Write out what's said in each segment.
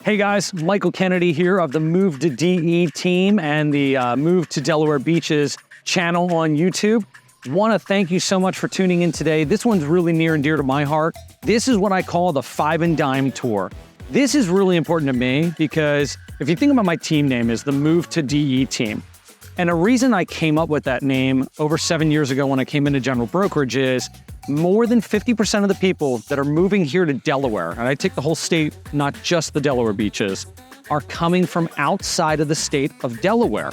Hey guys, Michael Kennedy here of the Move to DE team and the Move to Delaware Beaches channel on YouTube. Want to thank you so much for tuning in today. This one's really near and dear to my heart. This is what I call the Five and Dime Tour. This is really important to me because if you think about my team name is the Move to DE team. And a reason I came up with that name over 7 years ago when I came into general brokerage is more than 50% of the people that are moving here to Delaware, and I take the whole state, not just the Delaware beaches, are coming from outside of the state of Delaware.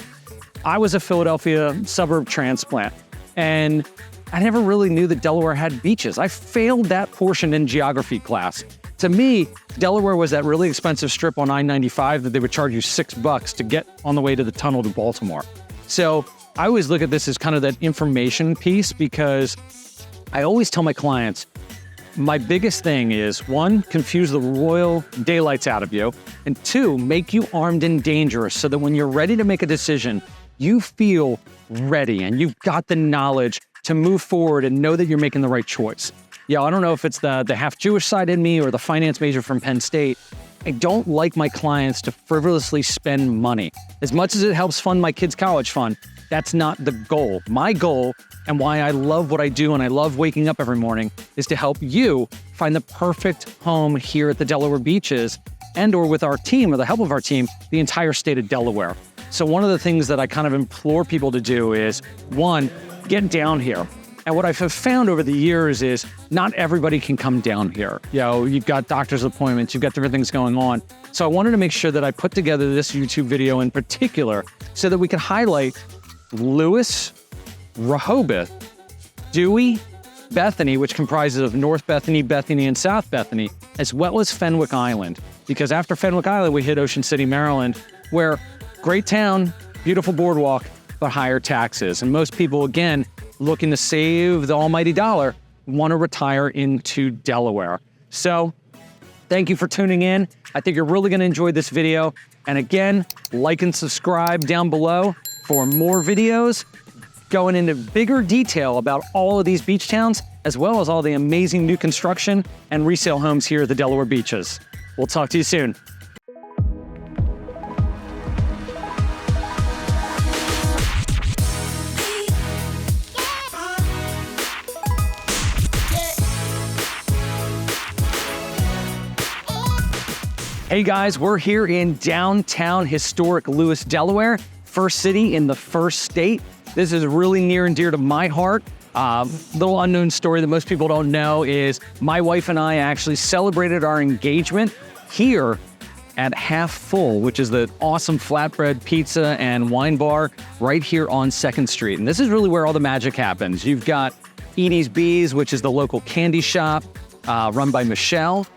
I was a Philadelphia suburb transplant, and I never really knew that Delaware had beaches. I failed that portion in geography class. To me, Delaware was that really expensive strip on I-95 that they would charge you $6 to get on the way to the tunnel to Baltimore. So I always look at this as kind of that information piece because I always tell my clients, my biggest thing is one, confuse the royal daylights out of you, and two, make you armed and dangerous so that when you're ready to make a decision, you feel ready and you've got the knowledge to move forward and know that you're making the right choice. Yeah, I don't know if it's the half Jewish side in me or the finance major from Penn State. I don't like my clients to frivolously spend money. As much as it helps fund my kids' college fund, that's not the goal. My goal and why I love what I do and I love waking up every morning is to help you find the perfect home here at the Delaware beaches and or with our team or the help of our team, the entire state of Delaware. So one of the things that I kind of implore people to do is one, get down here. And what I've found over the years is not everybody can come down here. You know, you've got doctor's appointments, you've got different things going on. So I wanted to make sure that I put together this YouTube video in particular so that we could highlight Lewes, Rehoboth, Dewey, Bethany, which comprises of North Bethany, Bethany, and South Bethany, as well as Fenwick Island. Because after Fenwick Island, we hit Ocean City, Maryland, where great town, beautiful boardwalk, but higher taxes. And most people, again, looking to save the almighty dollar, want to retire into Delaware. So thank you for tuning in. I think you're really going to enjoy this video. And again, like and subscribe down below for more videos going into bigger detail about all of these beach towns, as well as all the amazing new construction and resale homes here at the Delaware beaches. We'll talk to you soon. Hey guys, we're here in downtown historic Lewes, Delaware, first city in the first state. This is really near and dear to my heart. Little unknown story that most people don't know is my wife and I actually celebrated our engagement here at Half Full, which is the awesome flatbread pizza and wine bar right here on 2nd Street. And this is really where all the magic happens. You've got Edie's Bees, which is the local candy shop run by Michelle.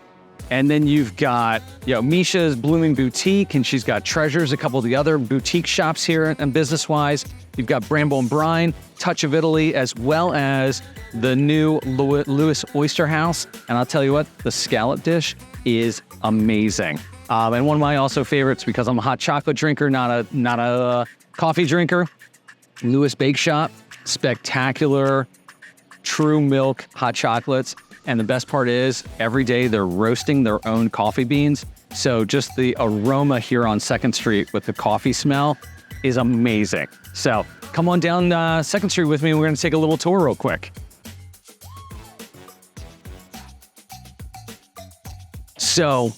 And then you've got, Misha's Blooming Boutique, and she's got Treasures, a couple of the other boutique shops here and business-wise. You've got Bramble and Brine, Touch of Italy, as well as the new Lewes Oyster House. And I'll tell you what, the scallop dish is amazing. And one of my also favorites, because I'm a hot chocolate drinker, not a coffee drinker, Lewes Bake Shop, spectacular, true milk hot chocolates. And the best part is every day they're roasting their own coffee beans. So just the aroma here on 2nd Street with the coffee smell is amazing. So come on down 2nd Street with me and we're gonna take a little tour real quick. So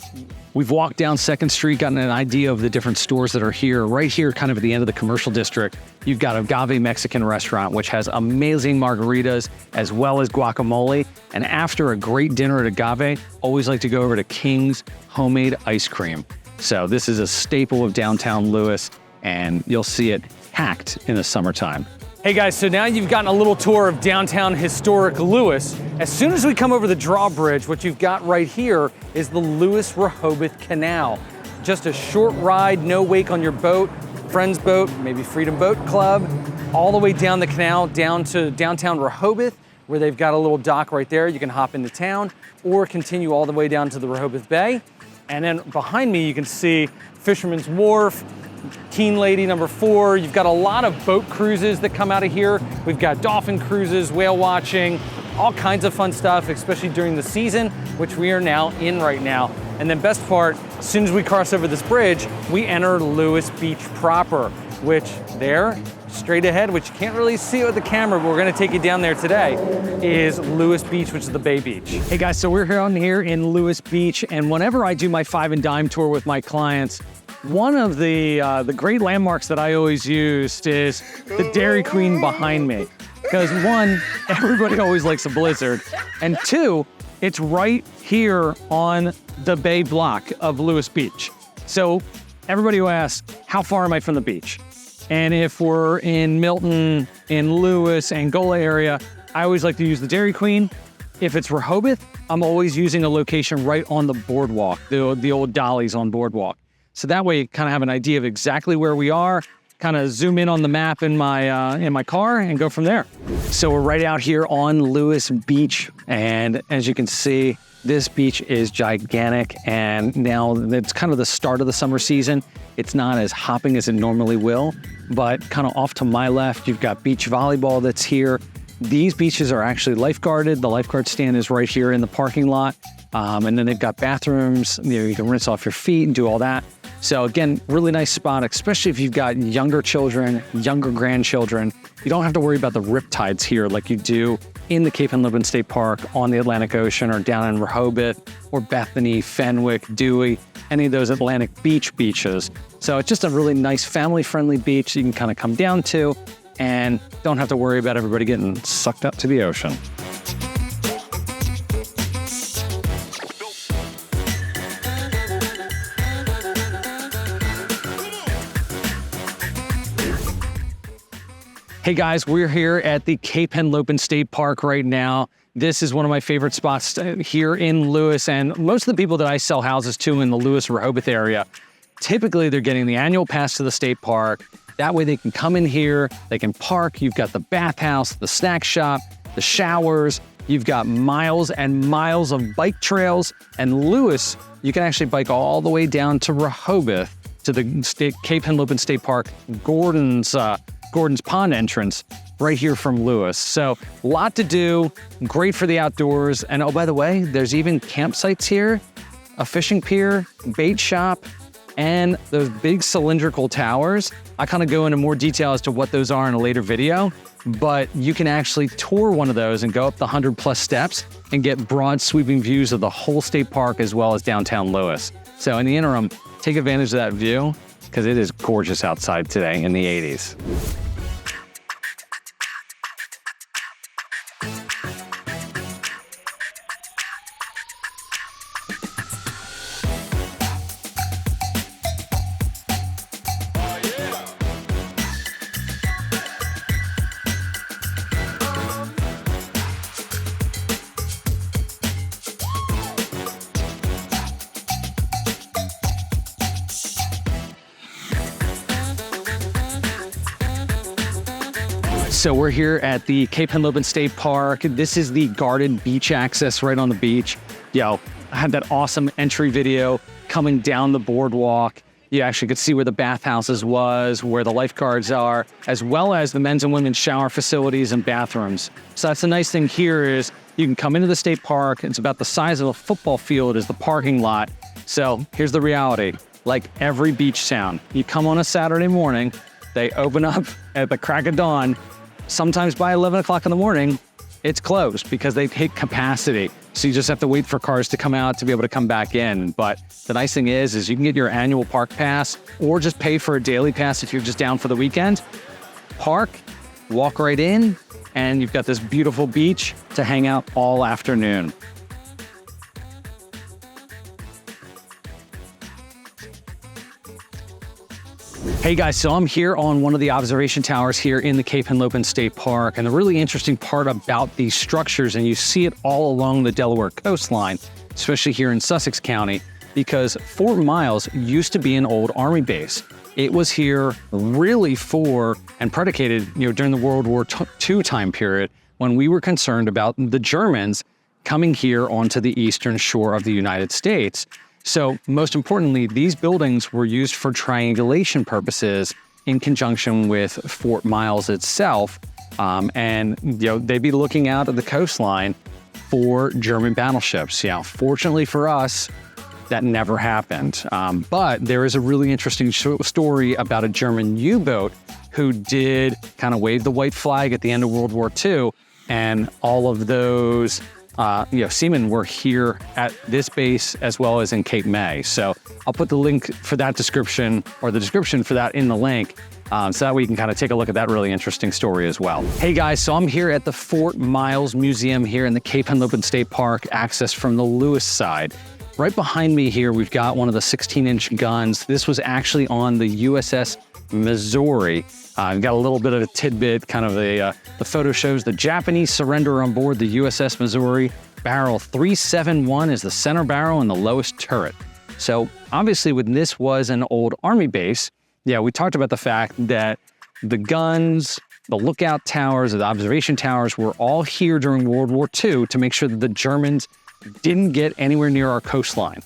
we've walked down 2nd Street, gotten an idea of the different stores that are here. Right here, kind of at the end of the commercial district, you've got Agave Mexican restaurant, which has amazing margaritas as well as guacamole. And after a great dinner at Agave, always like to go over to King's Homemade Ice Cream. So this is a staple of downtown Lewes, and you'll see it packed in the summertime. Hey guys, so now you've gotten a little tour of downtown historic Lewes. As soon as we come over the drawbridge, what you've got right here is the Lewes Rehoboth Canal. Just a short ride, no wake on your boat, friend's boat, maybe Freedom Boat Club, all the way down the canal, down to downtown Rehoboth, where they've got a little dock right there. You can hop into town or continue all the way down to the Rehoboth Bay. And then behind me, you can see Fisherman's Wharf, Teen Lady number 4. You've got a lot of boat cruises that come out of here. We've got dolphin cruises, whale watching, all kinds of fun stuff, especially during the season, which we are now in right now. And then best part, as soon as we cross over this bridge, we enter Lewes Beach proper, which there, straight ahead, which you can't really see with the camera, but we're gonna take you down there today, is Lewes Beach, which is the Bay Beach. Hey guys, so we're here in Lewes Beach, and whenever I do my 5 and Dime tour with my clients, one of the great landmarks that I always used is the Dairy Queen behind me. Because 1, everybody always likes a blizzard, and 2, it's right here on the Bay block of Lewes Beach. So everybody who asks, how far am I from the beach? And if we're in Milton, in Lewes, Angola area, I always like to use the Dairy Queen. If it's Rehoboth, I'm always using a location right on the boardwalk, the old dollies on boardwalk. So that way you kind of have an idea of exactly where we are, kind of zoom in on the map in my car and go from there. So we're right out here on Lewes Beach. And as you can see, this beach is gigantic. And now it's kind of the start of the summer season. It's not as hopping as it normally will, but kind of off to my left, you've got beach volleyball that's here. These beaches are actually lifeguarded. The lifeguard stand is right here in the parking lot. And then they've got bathrooms, you can rinse off your feet and do all that. So again, really nice spot, especially if you've got younger children, younger grandchildren. You don't have to worry about the riptides here like you do in the Cape Henlopen State Park on the Atlantic Ocean or down in Rehoboth or Bethany, Fenwick, Dewey, any of those Atlantic Beach beaches. So it's just a really nice family-friendly beach you can kind of come down to and don't have to worry about everybody getting sucked up to the ocean. Hey guys, we're here at the Cape Henlopen State Park right now. This is one of my favorite spots here in Lewes, and most of the people that I sell houses to in the Lewes Rehoboth area, typically they're getting the annual pass to the state park. That way they can come in here, they can park. You've got the bathhouse, the snack shop, the showers. You've got miles and miles of bike trails. And Lewes, you can actually bike all the way down to Rehoboth to the Cape Henlopen State Park, Gordon's Pond entrance right here from Lewes. So a lot to do, great for the outdoors. And oh, by the way, there's even campsites here, a fishing pier, bait shop, and those big cylindrical towers. I kind of go into more detail as to what those are in a later video, but you can actually tour one of those and go up the 100+ steps and get broad sweeping views of the whole state park as well as downtown Lewes. So in the interim, take advantage of that view because it is gorgeous outside today in the 80s. So we're here at the Cape Henlopen State Park. This is the guarded beach access right on the beach. I had that awesome entry video coming down the boardwalk. You actually could see where the bathhouses was, where the lifeguards are, as well as the men's and women's shower facilities and bathrooms. So that's the nice thing here is you can come into the state park. It's about the size of a football field is the parking lot. So here's the reality. Like every beach town, you come on a Saturday morning, they open up at the crack of dawn. Sometimes by 11 o'clock in the morning, it's closed because they've hit capacity. So you just have to wait for cars to come out to be able to come back in. But the nice thing is you can get your annual park pass or just pay for a daily pass if you're just down for the weekend. Park, walk right in, and you've got this beautiful beach to hang out all afternoon. Hey guys, so I'm here on one of the observation towers here in the Cape Henlopen State Park. And the really interesting part about these structures, and you see it all along the Delaware coastline, especially here in Sussex County, because Fort Miles used to be an old Army base. It was here really for and predicated, during the World War II time period when we were concerned about the Germans coming here onto the eastern shore of the United States. So most importantly, these buildings were used for triangulation purposes in conjunction with Fort Miles itself. And they'd be looking out at the coastline for German battleships. Fortunately for us, that never happened. But there is a really interesting story about a German U-boat who did kind of wave the white flag at the end of World War II, and all of those seamen were here at this base as well as in Cape May. So I'll put the link for that description, or the description for that, in the link, so that way you can kind of take a look at that really interesting story as well. Hey guys, so I'm here at the Fort Miles Museum here in the Cape Henlopen State Park, accessed from the Lewes side. Right behind me here, we've got one of the 16-inch guns. This was actually on the USS Missouri. I've got a little bit of a tidbit, kind of the photo shows the Japanese surrender on board the USS Missouri. Barrel 371 is the center barrel and the lowest turret. So obviously when this was an old Army base, yeah, we talked about the fact that the guns, the lookout towers, the observation towers were all here during World War II to make sure that the Germans didn't get anywhere near our coastline.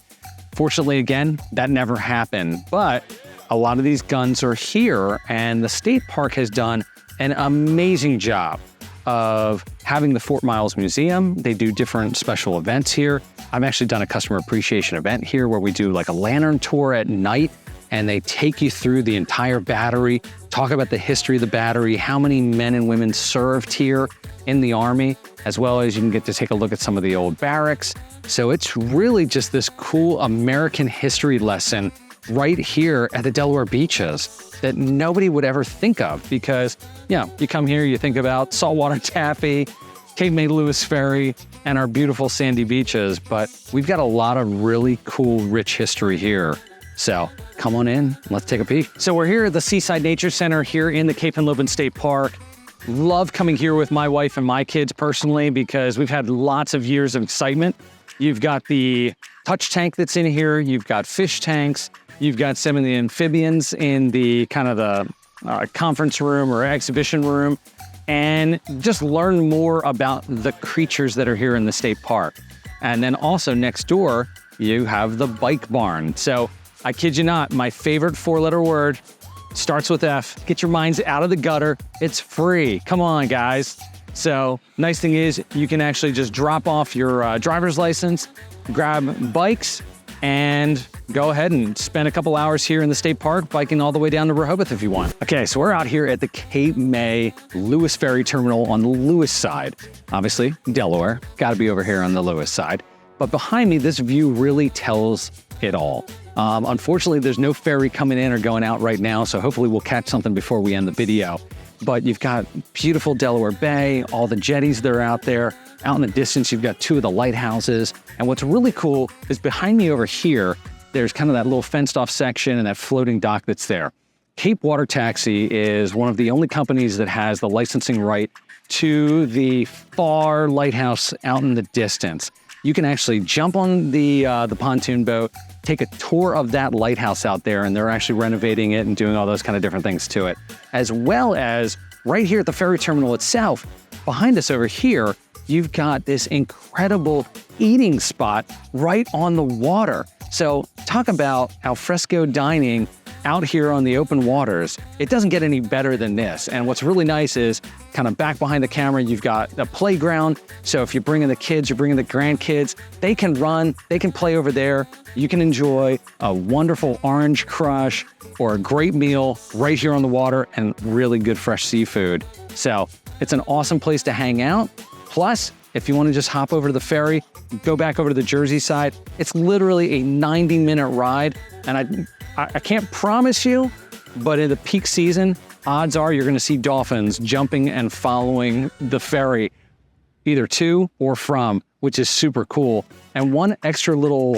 Fortunately, again, that never happened, but a lot of these guns are here, and the state park has done an amazing job of having the Fort Miles Museum. They do different special events here. I've actually done a customer appreciation event here where we do like a lantern tour at night, and they take you through the entire battery, talk about the history of the battery, how many men and women served here in the Army, as well as you can get to take a look at some of the old barracks. So it's really just this cool American history lesson right here at the Delaware beaches that nobody would ever think of, because, you come here, you think about saltwater taffy, Cape May Lewes Ferry, and our beautiful sandy beaches, but we've got a lot of really cool, rich history here. So come on in, let's take a peek. So we're here at the Seaside Nature Center here in the Cape Henlopen State Park. Love coming here with my wife and my kids personally, because we've had lots of years of excitement. You've got the touch tank that's in here, you've got fish tanks, you've got some of the amphibians in the kind of the conference room or exhibition room, and just learn more about the creatures that are here in the state park. And then also next door, you have the bike barn. So I kid you not, my favorite four-letter word starts with F. Get your minds out of the gutter. It's free. Come on, guys. So nice thing is you can actually just drop off your driver's license, grab bikes, and go ahead and spend a couple hours here in the state park biking all the way down to Rehoboth if you want. Okay, so we're out here at the Cape May Lewes Ferry Terminal on the Lewes side. Obviously, Delaware, gotta be over here on the Lewes side. But behind me, this view really tells it all. Unfortunately, there's no ferry coming in or going out right now, so hopefully we'll catch something before we end the video. But you've got beautiful Delaware Bay, all the jetties that are out there. Out in the distance, you've got two of the lighthouses. And what's really cool is behind me over here, there's kind of that little fenced off section and that floating dock that's there. Cape Water Taxi is one of the only companies that has the licensing right to the far lighthouse out in the distance. You can actually jump on the pontoon boat, take a tour of that lighthouse out there, and they're actually renovating it and doing all those kind of different things to it. As well as right here at the ferry terminal itself, behind us over here, you've got this incredible eating spot right on the water. So talk about al fresco dining out here on the open waters. It doesn't get any better than this. And what's really nice is kind of back behind the camera, you've got a playground. So if you're bringing the kids, you're bringing the grandkids, they can run, they can play over there. You can enjoy a wonderful orange crush or a great meal right here on the water and really good fresh seafood. So it's an awesome place to hang out. Plus, if you want to just hop over to the ferry, go back over to the Jersey side, it's literally a 90-minute ride. And I can't promise you, but in the peak season, odds are you're going to see dolphins jumping and following the ferry, either to or from, which is super cool. And one extra little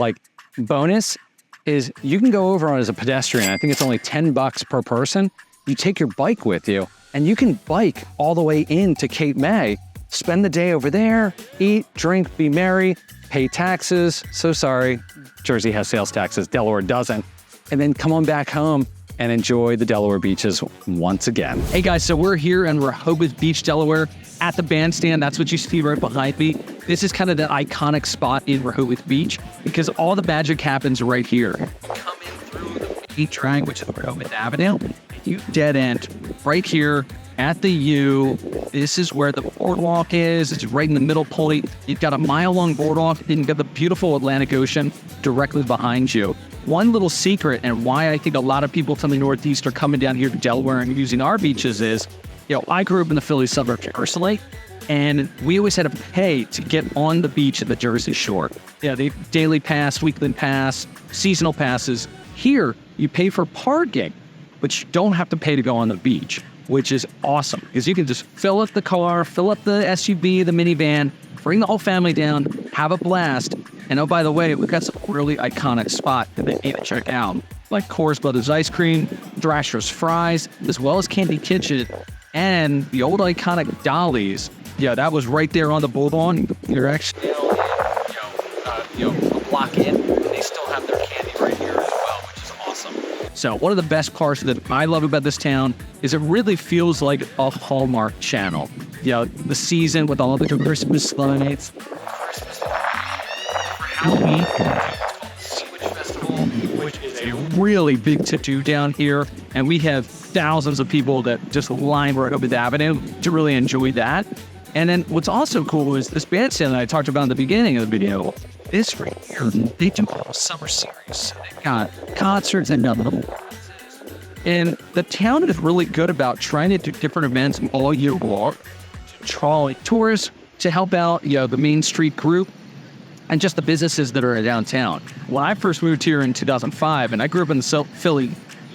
bonus is you can go over as a pedestrian. I think it's only $10 per person. You take your bike with you, and you can bike all the way into Cape May, spend the day over there, eat, drink, be merry, pay taxes. So sorry, Jersey has sales taxes, Delaware doesn't. And then come on back home and enjoy the Delaware beaches once again. Hey guys, so we're here in Rehoboth Beach, Delaware at the bandstand. That's what you see right behind me. This is kind of the iconic spot in Rehoboth Beach because all the magic happens right here. Come in through the main drag, which is Rehoboth Avenue. You dead end right here at the U. this is where the boardwalk is. It's right in the middle point. You've got a mile-long boardwalk, and you've got the beautiful Atlantic Ocean directly behind you. One little secret, and why I think a lot of people from the Northeast are coming down here to Delaware and using our beaches is, I grew up in the Philly suburbs personally, and we always had to pay to get on the beach at the Jersey Shore. The daily pass, weekly pass, seasonal passes. Here, you pay for parking, but you don't have to pay to go on the beach, which is awesome because you can just fill up the car, fill up the SUV, the minivan, bring the whole family down, have a blast. And oh, by the way, we've got some really iconic spots that they need to check out, like Coors Brothers Ice Cream, Thrasher's Fries, as well as Candy Kitchen, and the old iconic Dolly's. That was right there on the boulevard. You're actually, a block in, and they still have their candy right here as well, which is awesome. So one of the best parts that I love about this town is it really feels like a Hallmark channel. The season with all the Christmas lights, Halloween, Sewage Festival, which is a really big to-do down here, and we have thousands of people that just line Rehoboth Avenue to really enjoy that. And then what's also cool is this bandstand that I talked about in the beginning of the video. This right here, they do a summer series. So they've got concerts and nothing. And the town is really good about trying to do different events all year long. Trolley tours to help out, the Main Street group and just the businesses that are downtown. When I first moved here in 2005, and I grew up in the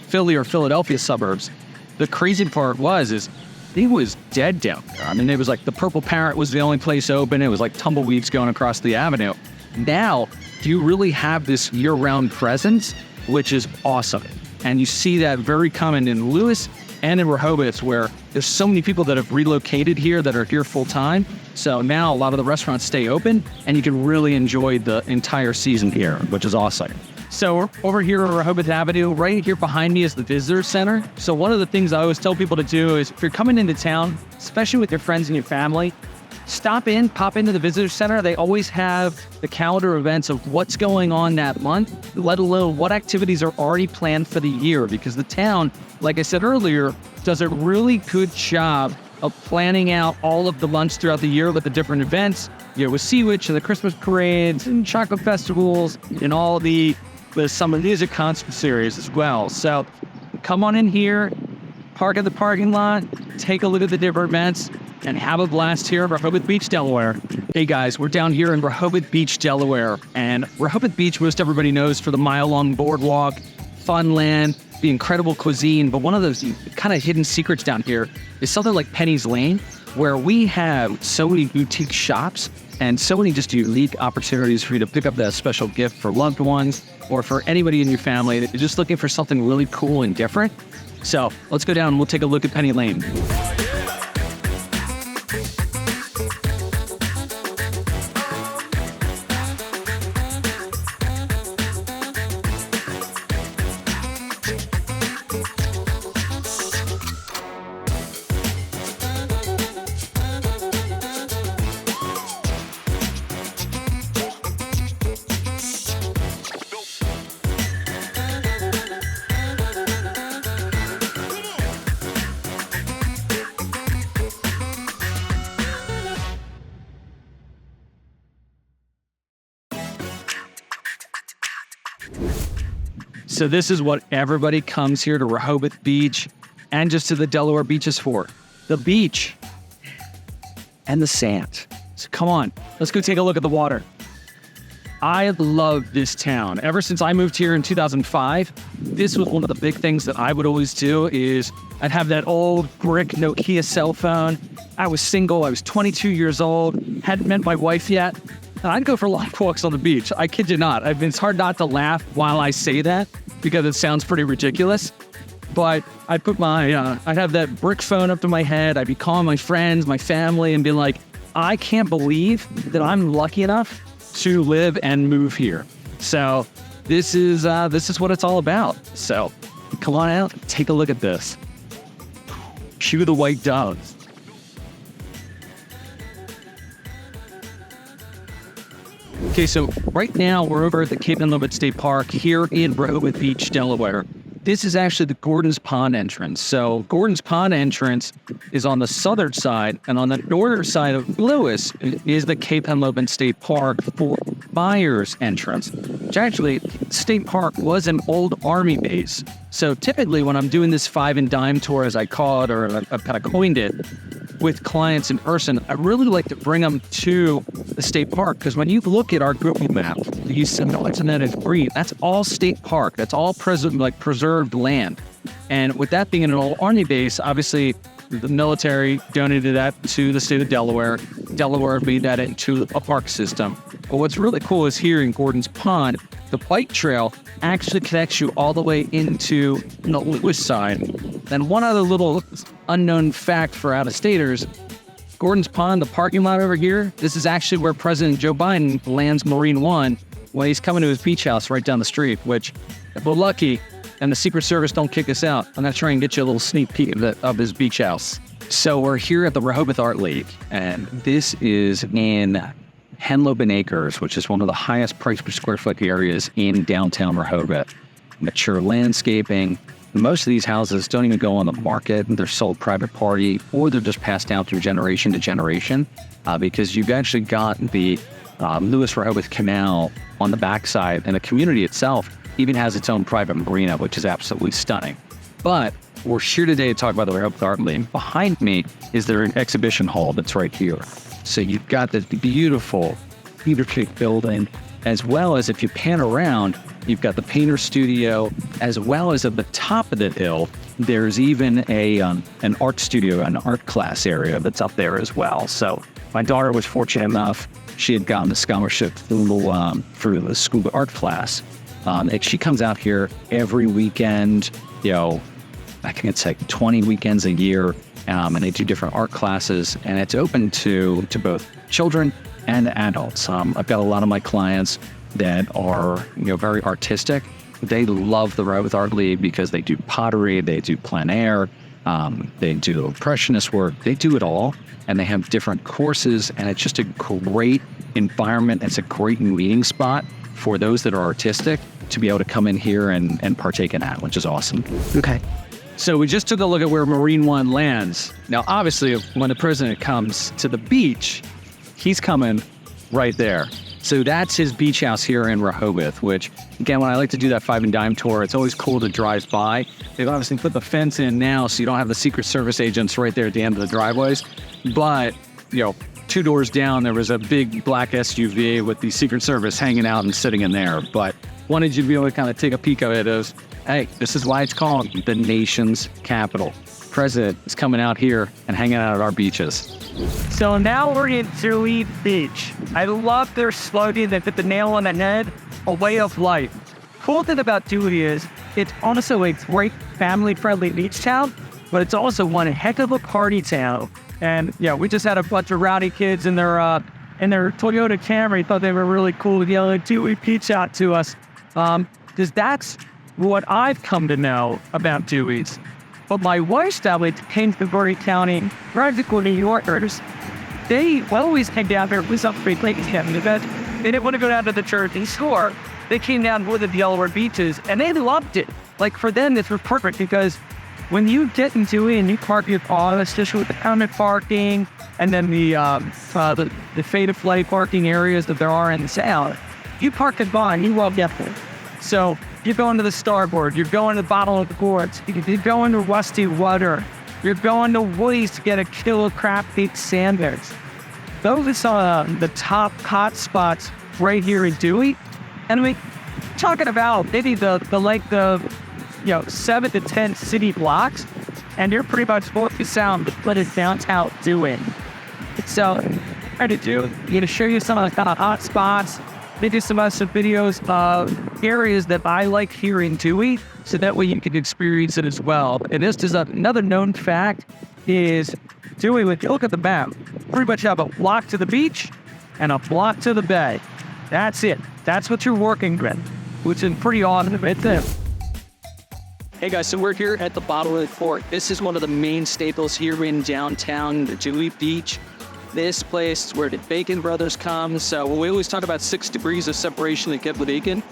Philly or Philadelphia suburbs, the crazy part is it was dead down there. I mean, it was like the Purple Parrot was the only place open. It was like tumbleweeds going across the avenue. Now, you really have this year-round presence, which is awesome. And you see that very common in Lewes and in Rehoboth, where there's so many people that have relocated here that are here full-time. So now a lot of the restaurants stay open, and you can really enjoy the entire season here, which is awesome. So over here on Rehoboth Avenue, right here behind me is the Visitor Center. So one of the things I always tell people to do is if you're coming into town, especially with your friends and your family, pop into the Visitor Center. They always have the calendar events of what's going on that month, let alone what activities are already planned for the year. Because the town, like I said earlier, does a really good job of planning out all of the months throughout the year with the different events, with Sea-Witch and the Christmas parades and chocolate festivals and all the summer music concert series as well. So come on in here, park at the parking lot, take a look at the different events, and have a blast here at Rehoboth Beach, Delaware. Hey guys, we're down here in Rehoboth Beach, Delaware. And Rehoboth Beach, most everybody knows for the mile-long boardwalk, fun land, the incredible cuisine. But one of those kind of hidden secrets down here is something like Penny's Lane, where we have so many boutique shops and so many just unique opportunities for you to pick up that special gift for loved ones or for anybody in your family that is just looking for something really cool and different. So let's go down and we'll take a look at Penny Lane. So this is what everybody comes here to Rehoboth Beach and just to the Delaware beaches for. The beach and the sand. So come on, let's go take a look at the water. I love this town. Ever since I moved here in 2005, this was one of the big things that I would always do is I'd have that old brick Nokia cell phone. I was single, I was 22 years old, hadn't met my wife yet. And I'd go for long walks on the beach. I kid you not. It's hard not to laugh while I say that because it sounds pretty ridiculous. But I'd put I'd have that brick phone up to my head. I'd be calling my friends, my family, and be like, I can't believe that I'm lucky enough to live and move here. So this is what it's all about. So come on out, take a look at this. Cue the white doves. Okay, so right now we're over at the Cape and Lubbock State Park here in Rehoboth Beach, Delaware. This is actually the Gordon's Pond entrance. So Gordon's Pond entrance is on the southern side, and on the northern side of Lewes is the Cape Henlopen State Park for buyer's entrance, which actually, State Park was an old Army base. So typically when I'm doing this 5 and dime tour, as I call it, or I've kind of coined it, with clients in person, I really like to bring them to the state park, because when you look at our Google map, you see what's in that is green. That's all state park. That's all preserved land. And with that being an old Army base, obviously the military donated that to the state of Delaware. Delaware made that into a park system. But what's really cool is here in Gordon's Pond, the bike trail actually connects you all the way into the Lewes side. And one other little unknown fact for out-of-staters, Gordon's Pond, the parking lot over here, this is actually where President Joe Biden lands Marine One when he's coming to his beach house right down the street, which, if we're lucky and the Secret Service don't kick us out, I'm going to try and get you a little sneak peek of his beach house. So we're here at the Rehoboth Art League, and this is in Henlopen Acres, which is one of the highest price per square foot areas in downtown Rehoboth. Mature landscaping. Most of these houses don't even go on the market. They're sold private party, or they're just passed down through generation to generation, because you've actually got the Lewes Rehoboth Canal on the backside, and the community itself even has its own private marina, which is absolutely stunning. But we're here today to talk about the Rehoboth Art League. Behind me is their exhibition hall that's right here. So you've got this beautiful Peter Creek building, as well as, if you pan around, you've got the painter studio, as well as at the top of the hill, there's even an art studio, an art class area that's up there as well. So my daughter was fortunate enough, she had gotten a scholarship through the school art class. And she comes out here every weekend, I think it's like 20 weekends a year, and they do different art classes, and it's open to both children and adults. I've got a lot of my clients that are very artistic. They love the Rehoboth Art League because they do pottery, they do plein air, they do impressionist work, they do it all, and they have different courses, and it's just a great environment. It's a great meeting spot for those that are artistic to be able to come in here and partake in that, which is awesome. Okay. So we just took a look at where Marine One lands. Now, obviously, when the president comes to the beach, he's coming right there. So that's his beach house here in Rehoboth, which, again, when I like to do that 5 and dime tour, it's always cool to drive by. They've obviously put the fence in now, so you don't have the Secret Service agents right there at the end of the driveways. But, 2 doors down, there was a big black SUV with the Secret Service hanging out and sitting in there. But wanted you to be able to kind of take a peek of it as, hey, this is why it's called the nation's capital. President is coming out here and hanging out at our beaches. So now we're in Dewey Beach. I love their slogan that hit the nail on the head, a way of life. Cool thing about Dewey is it's also a great family-friendly beach town, but it's also one heck of a party town. And we just had a bunch of rowdy kids in their Toyota Camry. Thought they were really cool to yell at Dewey Beach out to us, because that's what I've come to know about Dewey's. But my wife's family came to Berry County, practically New Yorkers. They always came down here with some free lake camping event. They didn't want to go down to the Jersey Shore. They came down with the Delaware beaches, and they loved it. Like, for them, this was perfect, because when you get in Dewey and you park your car, especially with the counted parking, and then the fade of flight parking areas that there are in the south, you park the bar and you love that. So you're going to the Starboard, you're going to the Bottle of the Gourds, you're going to Rusty Water, you're going to Woody's to get a kilo of crab feet sandwich. Those are the top hot spots right here in Dewey. And talking about maybe the 7 to 10 city blocks, and you're pretty much focused on what is downtown doing. So, what to do, to show you some of the hot spots, maybe some videos of areas that I like here in Dewey, so that way you can experience it as well. And this is another known fact, is Dewey, when you look at the map, pretty much have a block to the beach and a block to the bay. That's it. That's what you're working with, which is pretty awesome right there. Hey guys, so we're here at the Bottle of the Fort. This is one of the main staples here in downtown, the Dewey Beach. This place is where the Bacon brothers come. So we always talk about 6 degrees of separation that get with Bacon.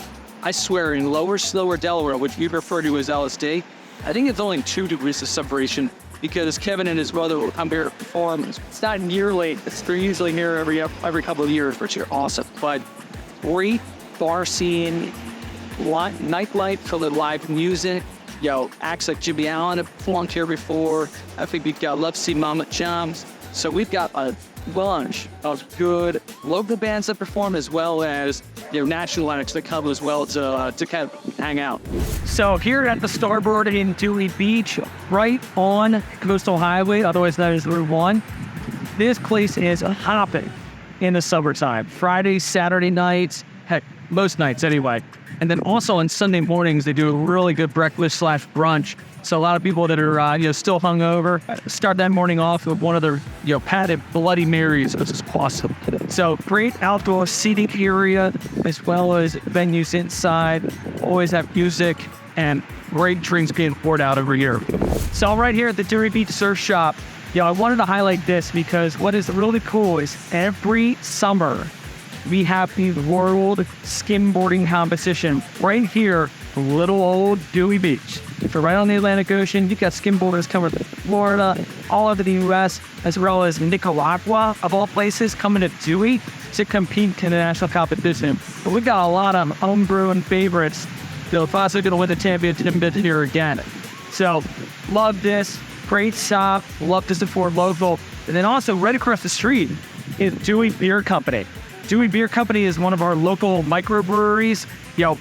I swear in lower, slower Delaware, which we refer to as LSD, I think it's only 2 degrees of separation because Kevin and his brother will come here to perform. It's not yearly. They're usually here every couple of years, which are awesome. But great bar scene, nightlife filled with live music. Acts like Jimmy Allen have performed here before. I think we've got Love See Mama Jams. So we've got a bunch of good local bands that perform, as well as national acts that come as well to kind of hang out. So here at the Starboard in Dewey Beach, right on Coastal Highway, otherwise known as Route 1, this place is hopping in the summertime. Fridays, Saturday nights, heck, most nights anyway. And then also on Sunday mornings, they do a really good breakfast/brunch. So a lot of people that are still hungover start that morning off with one of their patented Bloody Marys, which is awesome. So great outdoor seating area, as well as venues inside. Always have music and great drinks being poured out over here. So right here at the Dewey Beach Surf Shop, I wanted to highlight this because what is really cool is every summer we have the World Skimboarding Competition right here, little old Dewey Beach. If you're right on the Atlantic Ocean, you've got skimboarders coming from Florida, all over the U.S., as well as Nicaragua, of all places, coming to Dewey to compete in the national competition. But we've got a lot of homebrewing favorites. If us are going to win the championship here again. So, love this. Great shop. Love to support local. And then also, right across the street is Dewey Beer Company. Dewey Beer Company is one of our local microbreweries.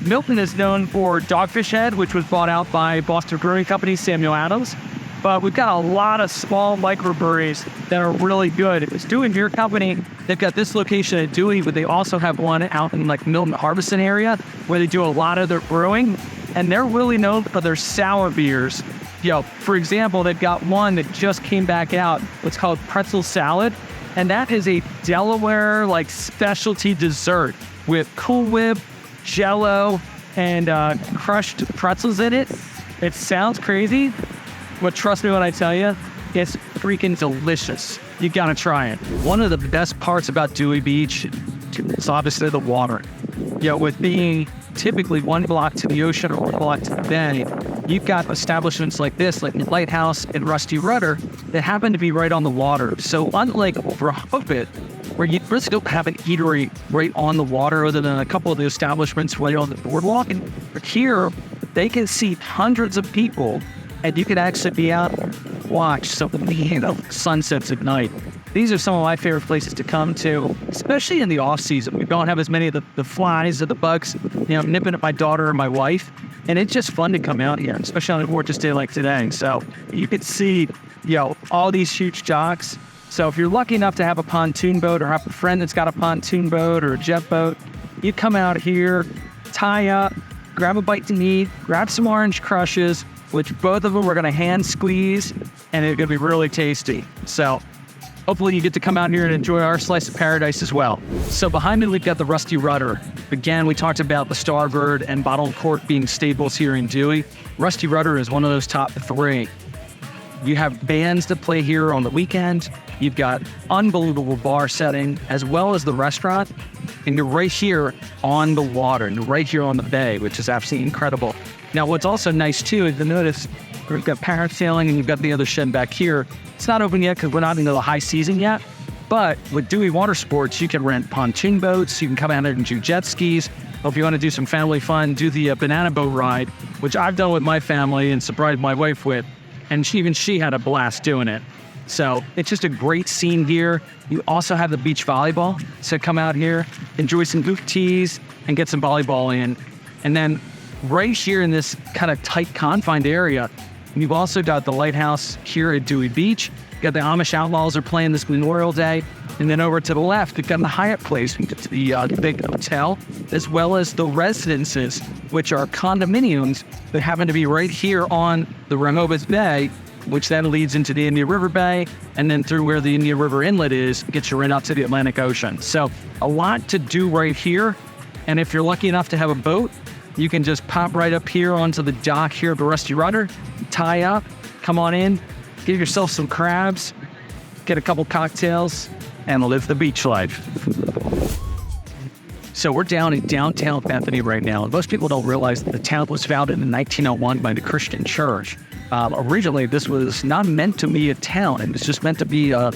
Milton is known for Dogfish Head, which was bought out by Boston Brewing Company, Samuel Adams. But we've got a lot of small microbreweries that are really good. It's Dewey Beer Company. They've got this location at Dewey, but they also have one out in Milton Harbison area where they do a lot of their brewing. And they're really known for their sour beers. For example, they've got one that just came back out. It's called Pretzel Salad. And that is a Delaware specialty dessert with Cool Whip, Jello, and crushed pretzels in it. It sounds crazy, but trust me when I tell you, it's freaking delicious. You gotta try it. One of the best parts about Dewey Beach is obviously the water. With being typically 1 block to the ocean or 1 block to the bay, you've got establishments like this, like the Lighthouse and Rusty Rudder, that happen to be right on the water. So unlike Rehoboth, where you really don't have an eatery right on the water, other than a couple of the establishments right on the boardwalk, and here they can seat hundreds of people, and you can actually be out and watch some of the sunsets at night. These are some of my favorite places to come to, especially in the off season. We don't have as many of the flies or the bugs, nipping at my daughter or my wife. And it's just fun to come out here, especially on a gorgeous day like today. So you can see, all these huge docks. So if you're lucky enough to have a pontoon boat or have a friend that's got a pontoon boat or a jet boat, you come out here, tie up, grab a bite to eat, grab some orange crushes, which both of them we're going to hand squeeze, and it's going to be really tasty. So hopefully you get to come out here and enjoy our slice of paradise as well. So behind me, we've got the Rusty Rudder. Again, we talked about the Starbird and Bottled Cork being staples here in Dewey. Rusty Rudder is one of those top 3. You have bands that play here on the weekend. You've got unbelievable bar setting, as well as the restaurant. And you're right here on the water, and you're right here on the bay, which is absolutely incredible. Now, what's also nice too is to notice we've got parasailing, and you've got the other shed back here. It's not open yet because we're not into the high season yet. But with Dewey Water Sports, you can rent pontoon boats. You can come out here and do jet skis. Or if you want to do some family fun, do the banana boat ride, which I've done with my family and surprised my wife with. And even she had a blast doing it. So it's just a great scene here. You also have the beach volleyball. So come out here, enjoy some goof tees, and get some volleyball in. And then right here in this kind of tight confined area, you've also got the Lighthouse here at Dewey Beach. You got the Amish Outlaws are playing this Memorial Day. And then over to the left, we've got the Hyatt Place, the big hotel, as well as the residences, which are condominiums that happen to be right here on the Rehoboth Bay, which then leads into the Indian River Bay, and then through where the Indian River Inlet is, gets you right out to the Atlantic Ocean. So a lot to do right here. And if you're lucky enough to have a boat, you can just pop right up here onto the dock here at the Rusty Rudder, tie up, come on in, give yourself some crabs, get a couple cocktails, and live the beach life. So we're down in downtown Bethany right now. And most people don't realize that the town was founded in 1901 by the Christian church. Originally, this was not meant to be a town. It was just meant to be a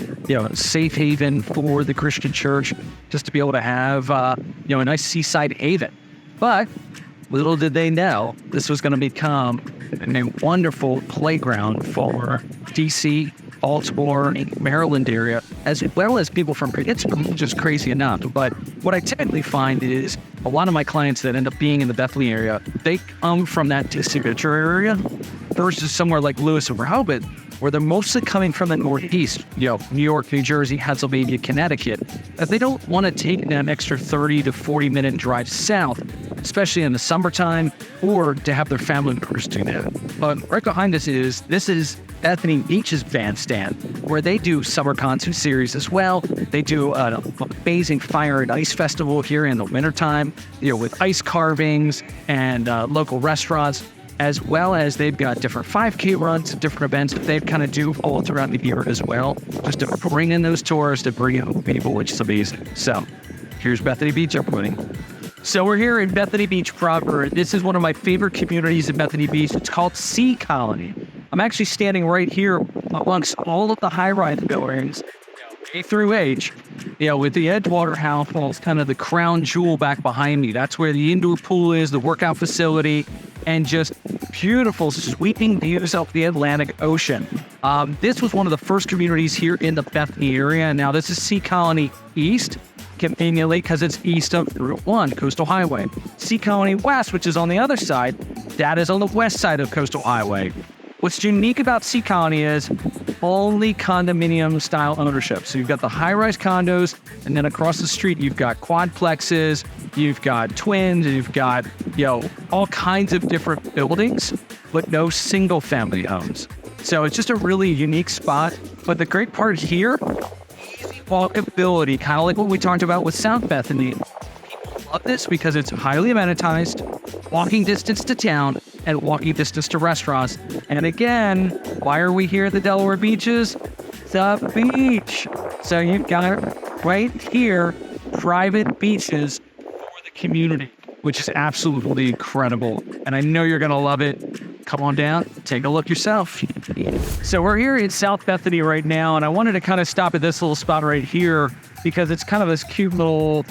safe haven for the Christian church, just to be able to have a nice seaside haven. But little did they know, this was going to become a wonderful playground for D.C., Baltimore, Maryland area, as well as people from, it's just crazy enough. But what I typically find is a lot of my clients that end up being in the Bethany area, they come from that distant metro area versus somewhere like Lewes or Rehoboth, where they're mostly coming from the Northeast, New York, New Jersey, Pennsylvania, Connecticut, as they don't want to take that extra 30 to 40 minute drive south, especially in the summertime, or to have their family members do that. But right behind us is Bethany Beach's bandstand, where they do summer concert series as well. They do an amazing fire and ice festival here in the wintertime, with ice carvings and local restaurants, as well as they've got different 5K runs, different events that they kind of do all throughout the year as well, just to bring in those tourists, to bring in people, which is amazing. So here's Bethany Beach, everybody. So we're here in Bethany Beach proper. This is one of my favorite communities in Bethany Beach. It's called Sea Colony. I'm actually standing right here amongst all of the high-rise buildings, A through H, with the Edgewater House, it's kind of the crown jewel back behind me. That's where the indoor pool is, the workout facility, and just beautiful sweeping views of the Atlantic Ocean. This was one of the first communities here in the Bethany area. Now, this is Sea Colony East, conveniently because it's east of Route 1, Coastal Highway. Sea Colony West, which is on the other side, that is on the west side of Coastal Highway. What's unique about Sea Colony is only condominium style ownership. So you've got the high-rise condos, and then across the street, you've got quadplexes, you've got twins, and you've got, all kinds of different buildings, but no single family homes. So it's just a really unique spot. But the great part here, easy walkability, kind of like what we talked about with South Bethany. People love this because it's highly amenitized, walking distance to town, and walking distance to restaurants. And again, why are we here at the Delaware beaches? The beach. So you've got right here, private beaches for the community, which is absolutely incredible. And I know you're gonna love it. Come on down, take a look yourself. So we're here in South Bethany right now, and I wanted to kind of stop at this little spot right here because it's kind of this cute little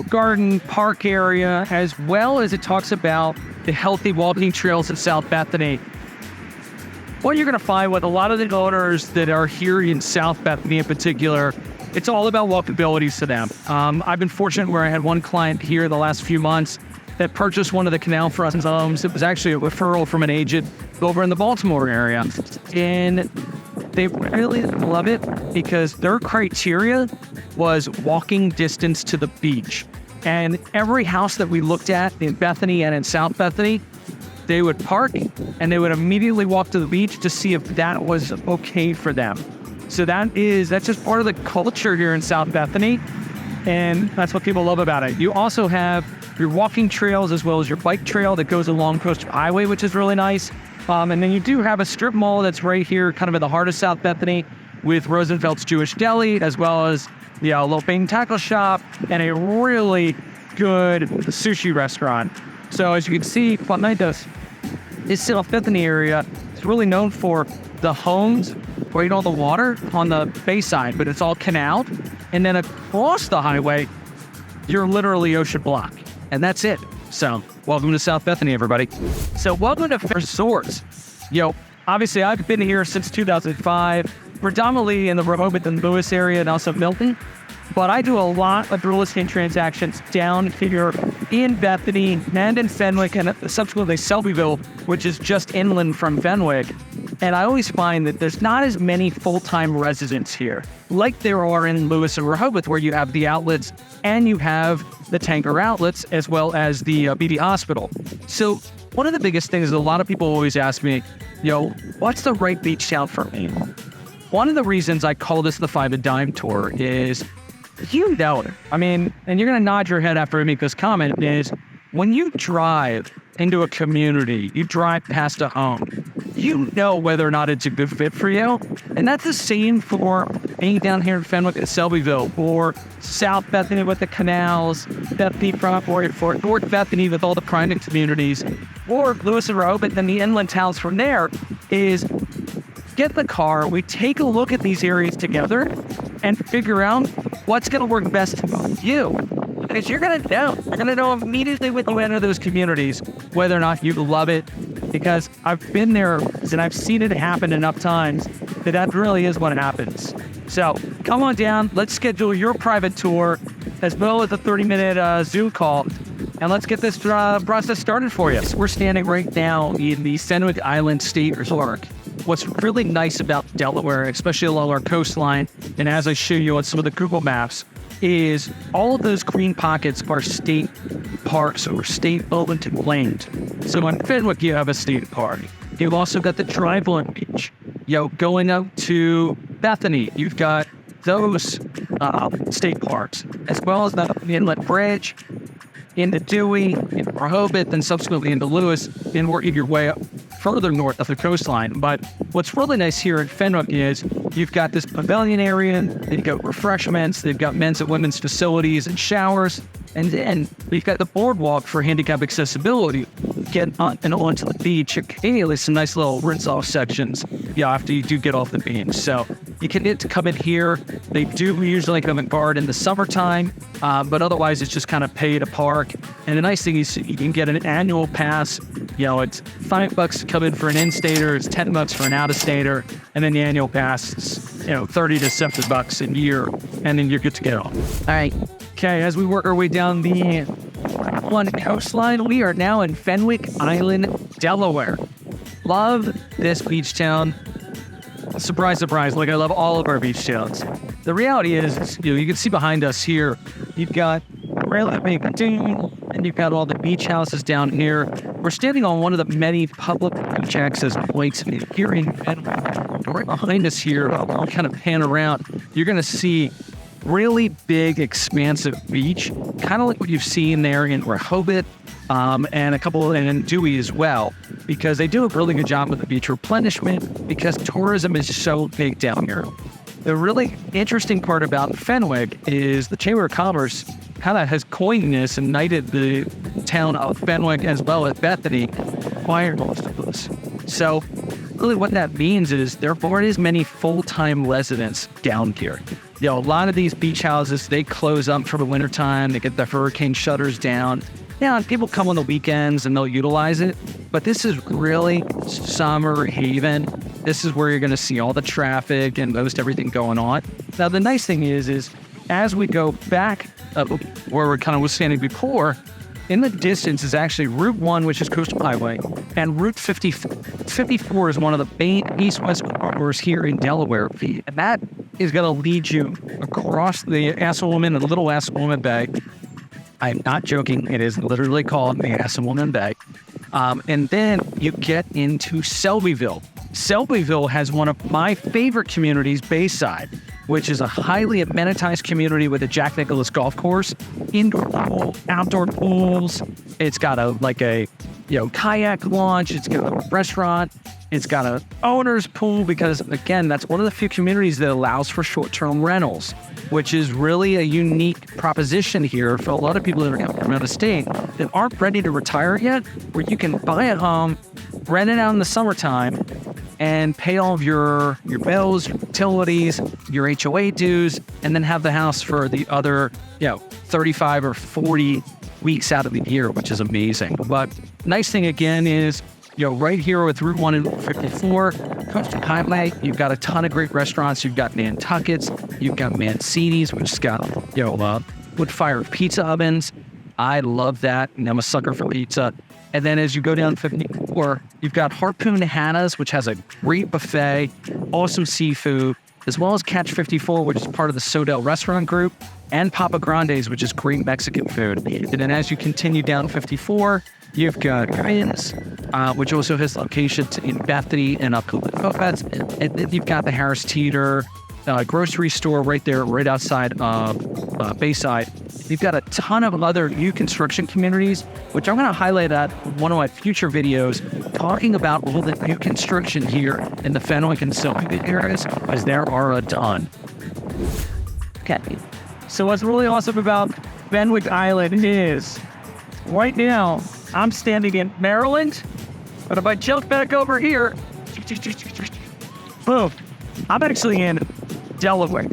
garden park area, as well as it talks about the healthy walking trails in South Bethany. What you're going to find with a lot of the owners that are here in South Bethany in particular, it's all about walkability to them. I've been fortunate where I had one client here the last few months that purchased one of the canal front homes. It was actually a referral from an agent over in the Baltimore area. And they really love it because their criteria was walking distance to the beach. And every house that we looked at in Bethany and in South Bethany, they would park and they would immediately walk to the beach to see if that was okay for them. So that's just part of the culture here in South Bethany. And that's what people love about it. You also have your walking trails as well as your bike trail that goes along Coastal Highway, which is really nice. And then you do have a strip mall that's right here, kind of in the heart of South Bethany, with Roosevelt's Jewish Deli, as well as a little bait and tackle shop, and a really good sushi restaurant. So as you can see, this South Bethany area is really known for the homes right on the water on the bayside, but it's all canal. And then across the highway, you're literally ocean block. And that's it. So welcome to South Bethany, everybody. So welcome to Resorts. Obviously I've been here since 2005, predominantly in the Rehoboth and Lewes area and also Milton. But I do a lot of real estate transactions down here in Bethany and in Fenwick and subsequently Selbyville, which is just inland from Fenwick. And I always find that there's not as many full-time residents here like there are in Lewes and Rehoboth, where you have the outlets and you have the Tanker outlets as well as the BD Hospital. So one of the biggest things is a lot of people always ask me, what's the right beach town for me? One of the reasons I call this the Five and Dime Tour is, and you're going to nod your head after I make this comment, is when you drive into a community, you drive past a home, you know whether or not it's a good fit for you. And that's the same for being down here in Fenwick at Selbyville, or South Bethany with the canals, Bethany Proper, for North Bethany with all the private communities, or Lewes and Rehoboth and the inland towns from there. Is get the car, we take a look at these areas together and figure out what's going to work best for you. Because you're going to know immediately when you enter those communities whether or not you love it. Because I've been there and I've seen it happen enough times that really is what happens. So come on down, let's schedule your private tour as well as a 30-minute Zoom call, and let's get this process started for you. We're standing right now in the Fenwick Island State Resort. What's really nice about Delaware, especially along our coastline, and as I show you on some of the Google Maps, is all of those green pockets are state parks or state-owned and claimed. So in Fenwick, you have a state park. You've also got the Rehoboth Beach. Going out to Bethany, you've got those state parks, as well as the Inlet Bridge, into Dewey, into Rehoboth, and subsequently into Lewes, and working your way up further north of the coastline. But what's really nice here in Fenwick is you've got this pavilion area, they've got refreshments, they've got men's and women's facilities and showers, and then we've got the boardwalk for handicap accessibility. Get on and onto the beach. Occasionally, some nice little rinse-off sections after you do get off the beach. So you can get to come in here. They do usually come in guard in the summertime, but otherwise it's just kind of pay to park. And the nice thing is you can get an annual pass. It's $5 to come in for an in-stater, it's $10 for an out-of-stater, and then the annual pass is $30 to $70 a year, and then you're good to go. All right. Okay, as we work our way down the one coastline, we are now in Fenwick Island, Delaware. Love this beach town. Surprise, surprise, like I love all of our beach towns. The reality is, you can see behind us here, you've got a really big dune, and you've got all the beach houses down here. We're standing on one of the many public beach access points here in Fenwick. Right behind us here, I'll kind of pan around, you're going to see really big, expansive beach, kind of like what you've seen there in Rehoboth, and a couple in Dewey as well, because they do a really good job with the beach replenishment because tourism is so big down here. The really interesting part about Fenwick is the Chamber of Commerce kind of has coined this and knighted the town of Fenwick as well as Bethany acquired most of this. So really what that means is there aren't as many full-time residents down here. A lot of these beach houses, they close up for the wintertime. They get the hurricane shutters down. People come on the weekends and they'll utilize it. But this is really summer haven. This is where you're going to see all the traffic and most everything going on. Now, the nice thing is as we go back where we're kind of was standing before, in the distance is actually Route 1, which is Coastal Highway, and Route 54 is one of the main east-west corridors here in Delaware. And that is going to lead you across the Assawoman and Little Assawoman Bay. I'm not joking. It is literally called the Assawoman Bay. And then you get into Selbyville. Selbyville has one of my favorite communities, Bayside, which is a highly amenitized community with a Jack Nicklaus golf course, indoor pool, outdoor pools. It's got a kayak launch. It's got a restaurant. It's got an owner's pool because, again, that's one of the few communities that allows for short-term rentals, which is really a unique proposition here for a lot of people that are coming from out of state that aren't ready to retire yet, where you can buy a home, rent it out in the summertime, and pay all of your bills, your utilities, your HOA dues, and then have the house for the other, 35 or 40 weeks out of the year, which is amazing. But nice thing again is, right here with Route 1 and 54, Coastal Highway, you've got a ton of great restaurants. You've got Nantucket's, you've got Mancini's, which has got, wood-fired pizza ovens. I love that, and I'm a sucker for pizza. And then as you go down 54, you've got Harpoon Hannah's, which has a great buffet, awesome seafood, as well as Catch 54, which is part of the Sodell Restaurant Group, and Papa Grande's, which is great Mexican food. And then as you continue down 54, you've got Ryan's, which also has locations in Bethany and up to Rehoboth. And then you've got the Harris Teeter grocery store right there, right outside of Bayside. You've got a ton of other new construction communities, which I'm going to highlight at one of my future videos, talking about all the new construction here in the Fenwick and Sylvania areas, as there are a ton. Okay, so what's really awesome about Fenwick Island is, right now, I'm standing in Maryland, but if I jump back over here, boom, I'm actually in Delaware.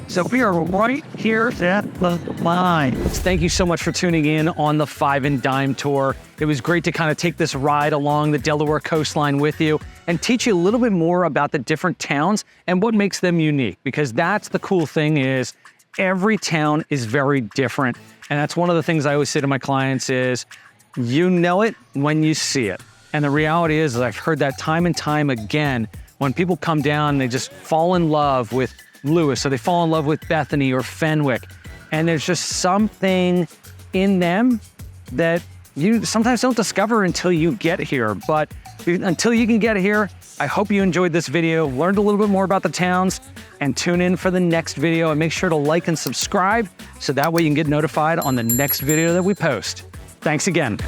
So we are right here at the line. Thank you so much for tuning in on the Five and Dime Tour. It was great to kind of take this ride along the Delaware coastline with you and teach you a little bit more about the different towns and what makes them unique, because that's the cool thing is every town is very different. And that's one of the things I always say to my clients is, you know it when you see it. And the reality is I've heard that time and time again, when people come down, they just fall in love with Lewes, so they fall in love with Bethany or Fenwick, and there's just something in them that you sometimes don't discover until you get here. But until you can get here, I hope you enjoyed this video, learned a little bit more about the towns, and tune in for the next video, and make sure to like and subscribe so that way you can get notified on the next video that we post. Thanks again.